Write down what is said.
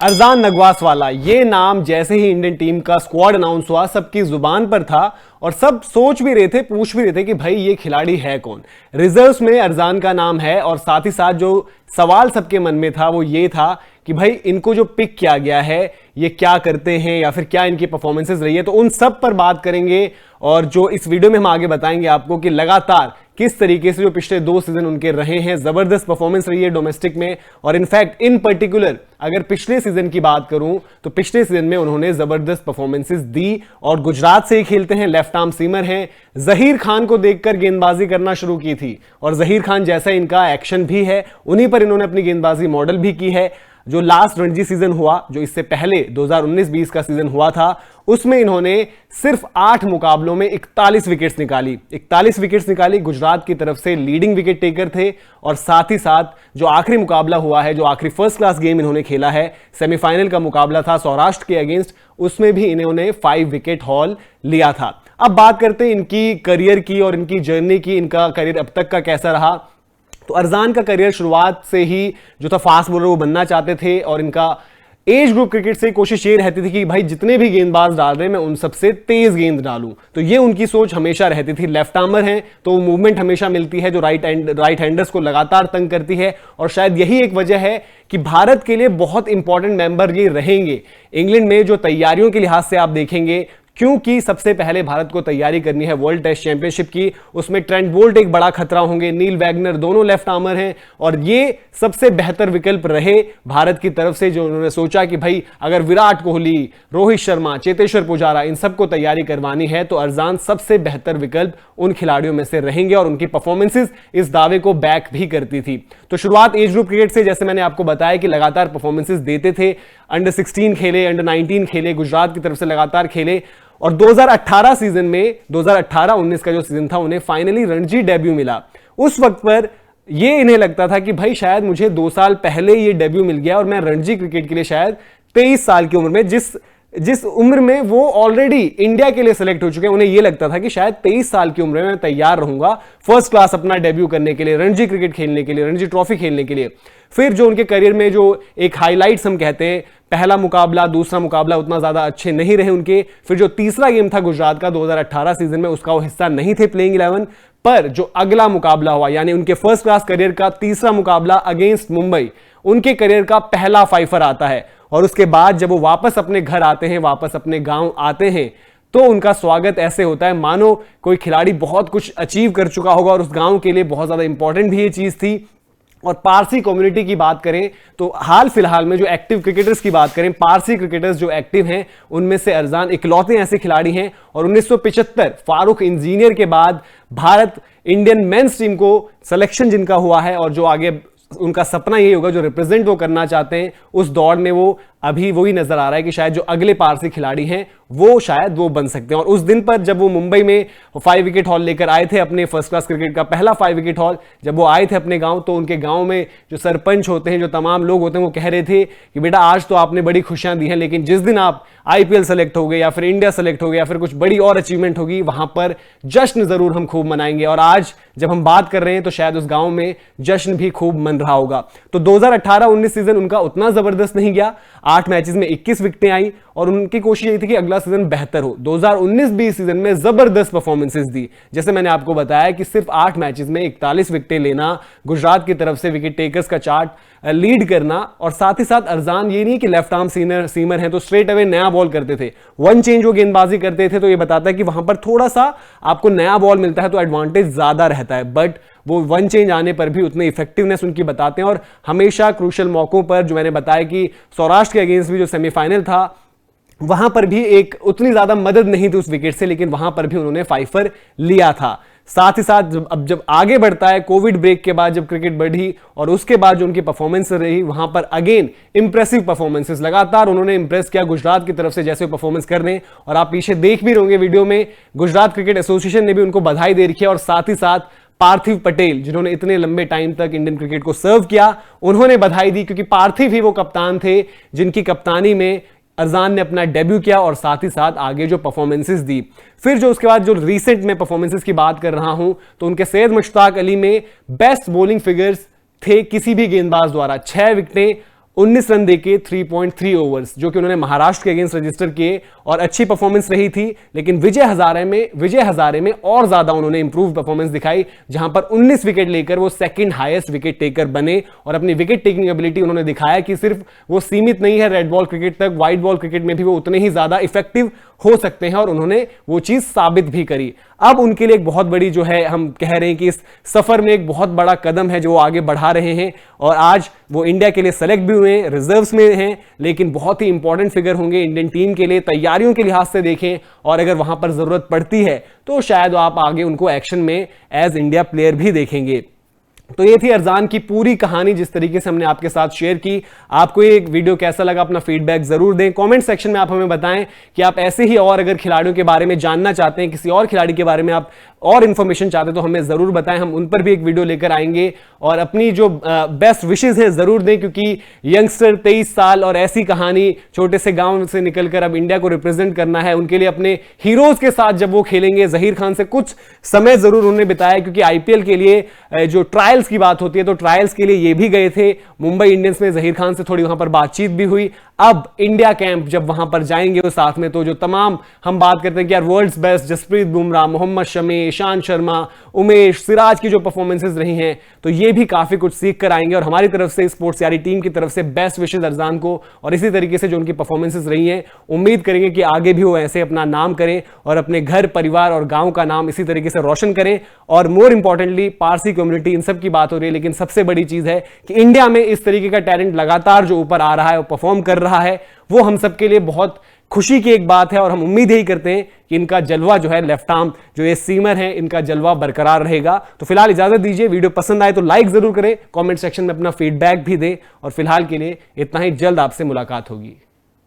अरजान नगवासवाला, ये नाम जैसे ही इंडियन टीम का स्क्वाड अनाउंस हुआ सबकी जुबान पर था और सब सोच भी रहे थे, पूछ भी रहे थे कि भाई ये खिलाड़ी है कौन। रिजर्व्स में अरजान का नाम है और साथ ही साथ जो सवाल सबके मन में था वो ये था कि भाई इनको जो पिक किया गया है ये क्या करते हैं या फिर क्या इनकी परफॉर्मेंसेस रही है। तो उन सब पर बात करेंगे और जो इस वीडियो में हम आगे बताएंगे आपको कि लगातार किस तरीके से जो पिछले 2 सीजन उनके रहे हैं, जबरदस्त परफॉर्मेंस रही है डोमेस्टिक में। और इनफैक्ट इन पर्टिकुलर अगर पिछले सीजन की बात करूं तो पिछले सीजन में उन्होंने जबरदस्त परफॉर्मेंसेस दी और गुजरात से ही खेलते हैं, लेफ्ट आर्म सीमर हैं। जहीर खान को देखकर गेंदबाजी करना शुरू की थी और जहीर खान जैसा इनका एक्शन भी है, उन्हीं पर इन्होंने अपनी गेंदबाजी मॉडल भी की है। जो लास्ट रणजी सीजन हुआ, जो इससे पहले 2019-20 का सीजन हुआ था, उसमें इन्होंने सिर्फ 8 मुकाबलों में 41 विकेट्स निकाली। 41 विकेट्स निकाली, गुजरात की तरफ से लीडिंग विकेट टेकर थे। और साथ ही साथ जो आखिरी मुकाबला हुआ है, जो आखिरी फर्स्ट क्लास गेम इन्होंने खेला है, सेमीफाइनल का मुकाबला था सौराष्ट्र के अगेंस्ट, उसमें भी इन्होंने 5 विकेट हॉल लिया था। अब बात करते हैं इनकी करियर की और इनकी जर्नी की, इनका करियर अब तक का कैसा रहा। तो अरजान का करियर शुरुआत से ही जो था फास्ट बॉलर वो बनना चाहते थे और इनका एज ग्रुप क्रिकेट से कोशिश ये रहती थी कि भाई जितने भी गेंदबाज डाल रहे हैं मैं उन सबसे तेज गेंद डालूं। तो ये उनकी सोच हमेशा रहती थी। लेफ्ट आर्मर हैं तो मूवमेंट हमेशा मिलती है जो राइट हैंडर्स को लगातार तंग करती है और शायद यही एक वजह है कि भारत के लिए बहुत इंपॉर्टेंट मेंबर ये रहेंगे। इंग्लैंड में जो तैयारियों के लिहाज से आप देखेंगे, क्योंकि सबसे पहले भारत को तैयारी करनी है वर्ल्ड टेस्ट चैंपियनशिप की, उसमें ट्रेंट बोल्ट एक बड़ा खतरा होंगे, नील वैगनर दोनों लेफ्ट आर्मर हैं और ये सबसे बेहतर विकल्प रहे भारत की तरफ से। जो उन्होंने सोचा कि भाई अगर विराट कोहली, रोहित शर्मा, चेतेश्वर पुजारा इन सबको तैयारी करवानी है तो अरजान सबसे बेहतर विकल्प उन खिलाड़ियों में से रहेंगे और उनकी परफॉर्मेंसेस इस दावे को बैक भी करती थी। तो शुरुआत एज ग्रुप क्रिकेट से, जैसे मैंने आपको बताया कि लगातार परफॉर्मेंसेस देते थे। अंडर 16 खेले, अंडर 19 खेले, गुजरात की तरफ से लगातार खेले और 2018 सीजन में, 2018-19 का जो सीजन था, उन्हें फाइनली रणजी डेब्यू मिला। उस वक्त पर ये इन्हें लगता था कि भाई शायद मुझे 2 साल पहले ये डेब्यू मिल गया और मैं रणजी क्रिकेट के लिए शायद 23 साल की उम्र में, जिस उम्र में वो ऑलरेडी इंडिया के लिए सेलेक्ट हो चुके हैं, उन्हें यह लगता था कि शायद 23 साल की उम्र में मैं तैयार रहूंगा फर्स्ट क्लास अपना डेब्यू करने के लिए, रणजी क्रिकेट खेलने के लिए, रणजी ट्रॉफी खेलने के लिए। फिर जो उनके करियर में जो एक हाईलाइट्स हम कहते हैं, पहला मुकाबला, दूसरा मुकाबला उतना ज्यादा अच्छे नहीं रहे उनके। फिर जो तीसरा गेम था गुजरात का 2018 सीजन में, उसका वो हिस्सा नहीं थे प्लेइंग 11, पर जो अगला मुकाबला हुआ यानी उनके फर्स्ट क्लास करियर का तीसरा मुकाबला अगेंस्ट मुंबई, उनके करियर का पहला फाइफर आता है। और उसके बाद जब वो वापस अपने घर आते हैं, वापस अपने गांव आते हैं, तो उनका स्वागत ऐसे होता है मानो कोई खिलाड़ी बहुत कुछ अचीव कर चुका होगा और उस गांव के लिए बहुत ज्यादा इंपॉर्टेंट भी ये चीज थी। और पारसी कम्युनिटी की बात करें तो हाल फिलहाल में जो एक्टिव क्रिकेटर्स की बात करें, पारसी क्रिकेटर्स जो एक्टिव हैं उनमें से अरजान इकलौते ऐसे खिलाड़ी हैं। और 1975 फारूक इंजीनियर के बाद भारत इंडियन मेंस टीम को सिलेक्शन जिनका हुआ है और जो आगे उनका सपना यही होगा, जो रिप्रेजेंट वो करना चाहते हैं, उस दौड़ में वो अभी वही नजर आ रहा है कि शायद जो अगले पारसी खिलाड़ी हैं वो शायद वो बन सकते हैं। और उस दिन पर जब वो मुंबई में 5 विकेट हॉल लेकर आए थे, अपने फर्स्ट क्लास क्रिकेट का पहला 5 विकेट हॉल, जब वो आए थे अपने गांव, तो उनके गांव में जो सरपंच होते हैं, जो तमाम लोग होते हैं, वो कह रहे थे कि बेटा आज तो आपने बड़ी खुशियां दी हैं, लेकिन जिस दिन आप IPL सेलेक्ट हो गए या फिर इंडिया सेलेक्ट हो गए या फिर कुछ बड़ी और अचीवमेंट होगी, वहां पर जश्न जरूर हम खूब मनाएंगे। और आज जब हम बात कर रहे हैं तो शायद उस गांव में जश्न भी खूब मन रहा होगा। तो 2018-19 सीजन उनका उतना जबरदस्त नहीं गया, 8 मैचेस में 21 विकेटें आई और उनकी कोशिश यही थी कि अगला सीजन बेहतर हो। 2019-20 सीजन में जबरदस्त परफॉर्मेंसेस दी, जैसे मैंने आपको बताया कि सिर्फ 8 मैचेस में 41 विकेटें लेना, गुजरात की तरफ से विकेट टेकर्स का चार्ट लीड करना। और साथ ही साथ अरजान ये नहीं कि लेफ्ट आर्म सीमर हैं तो स्ट्रेट अवे नया बॉल करते थे, वन चेंज वो गेंदबाजी करते थे। तो ये बताता है कि वहां पर थोड़ा सा आपको नया बॉल मिलता है तो एडवांटेज ज्यादा रहता है, बट वो वन चेंज आने पर भी उतनी इफेक्टिवनेस उनकी बताते हैं। और हमेशा क्रूशियल मौकों पर, जो मैंने बताया कि सौराष्ट्र के अगेंस्ट भी जो सेमीफाइनल था, वहां पर भी एक उतनी ज्यादा मदद नहीं थी उस विकेट से, लेकिन वहां पर भी उन्होंने फाइफर लिया था। साथ ही साथ जब आगे बढ़ता है, कोविड ब्रेक के बाद जब क्रिकेट बढ़ी और उसके बाद जो उनकी परफॉर्मेंस रही, वहां पर अगेन इंप्रेसिव परफॉर्मेंसेस लगातार उन्होंने इंप्रेस किया गुजरात की तरफ से, जैसे परफॉर्मेंस कर रहे हैं। और आप पीछे देख भी रहोगे वीडियो में, गुजरात क्रिकेट एसोसिएशन ने भी उनको बधाई दे रखी है। और साथ ही साथ पार्थिव पटेल, जिन्होंने इतने लंबे टाइम तक इंडियन क्रिकेट को सर्व किया, उन्होंने बधाई दी, क्योंकि पार्थिव ही वो कप्तान थे जिनकी कप्तानी में अरजान ने अपना डेब्यू किया और साथ ही साथ आगे जो परफॉर्मेंसेस दी। फिर जो उसके बाद जो रिसेंट में परफॉर्मेंसेस की बात कर रहा हूं, तो उनके सैयद मुश्ताक अली में बेस्ट बॉलिंग फिगर्स थे किसी भी गेंदबाज द्वारा, 6 विकेटें 19 रन देके 3.3 ओवर्स, जो कि उन्होंने महाराष्ट्र के अगेंस्ट रजिस्टर किए और अच्छी परफॉर्मेंस रही थी। लेकिन विजय हजारे में और ज्यादा उन्होंने इंप्रूव परफॉर्मेंस दिखाई, जहां पर 19 विकेट लेकर वो सेकंड हाईएस्ट विकेट टेकर बने और अपनी विकेट टेकिंग एबिलिटी उन्होंने दिखाया कि सिर्फ वो सीमित नहीं है रेड बॉल क्रिकेट तक, व्हाइट बॉल क्रिकेट में भी वो उतने ही ज्यादा इफेक्टिव हो सकते हैं और उन्होंने वो चीज साबित भी करी। अब उनके लिए एक बहुत बड़ी जो है, हम कह रहे हैं कि इस सफर में एक बहुत बड़ा कदम है जो वो आगे बढ़ा रहे हैं और आज वो इंडिया के लिए सेलेक्ट भी हुए, रिजर्व्स में हैं, लेकिन बहुत ही इंपॉर्टेंट फिगर होंगे इंडियन टीम के लिए। तैयारियों के लिहाज से देखें और अगर वहां पर जरूरत पड़ती है तो शायद आप आगे उनको एक्शन में एज इंडिया प्लेयर भी देखेंगे। तो ये थी अरजान की पूरी कहानी, जिस तरीके से हमने आपके साथ शेयर की। आपको ये वीडियो कैसा लगा, अपना फीडबैक जरूर दें। कमेंट सेक्शन में आप हमें बताएं कि आप ऐसे ही और अगर खिलाड़ियों के बारे में जानना चाहते हैं, किसी और खिलाड़ी के बारे में आप और इंफॉर्मेशन चाहते हैं तो हमें जरूर बताएं, हम उन पर भी एक वीडियो लेकर आएंगे। और अपनी जो बेस्ट विशेस हैं जरूर दें, क्योंकि यंगस्टर 23 साल और ऐसी कहानी, छोटे से गांव से निकलकर अब इंडिया को रिप्रेजेंट करना है, उनके लिए अपने हीरोज के साथ जब वो खेलेंगे, जहीर खान से कुछ समय जरूर उन्होंने बिताया, क्योंकि आईपीएल के लिए जो ट्रायल्स की बात होती है तो ट्रायल्स के लिए ये भी गए थे मुंबई इंडियंस में, जहीर खान से थोड़ी वहां पर बातचीत भी हुई। अब इंडिया कैंप जब वहां पर जाएंगे वो साथ में, तो जो तमाम हम बात करते हैं कि यार वर्ल्ड्स बेस्ट जसप्रीत बुमराह, मोहम्मद शमी, ईशांत शर्मा, उमेश, सिराज की जो परफॉर्मेंसेस रही हैं, तो ये भी काफी कुछ सीख कर आएंगे। और हमारी तरफ से, स्पोर्ट्स यारी टीम की तरफ से बेस्ट विशेस अरजान को, और इसी तरीके से जो उनकी परफॉर्मेंसेस रही हैं, उम्मीद करेंगे कि आगे भी वो ऐसे अपना नाम करें और अपने घर, परिवार और गांव का नाम इसी तरीके से रोशन करें। और मोर इंपॉर्टेंटली पारसी कम्युनिटी, इन सब की बात हो रही है, लेकिन सबसे बड़ी चीज है कि इंडिया में इस तरीके का टैलेंट लगातार जो ऊपर आ रहा है और परफॉर्म कर रहा है, वो हम सबके लिए बहुत खुशी की एक बात है। और हम उम्मीद यही करते हैं कि इनका जलवा जो है, लेफ्ट आर्म जो ये सीमर है, इनका जलवा बरकरार रहेगा। तो फिलहाल इजाजत दीजिए, वीडियो पसंद आए तो लाइक जरूर करें, कमेंट सेक्शन में अपना फीडबैक भी दें, और फिलहाल के लिए इतना ही, जल्द आपसे मुलाकात होगी।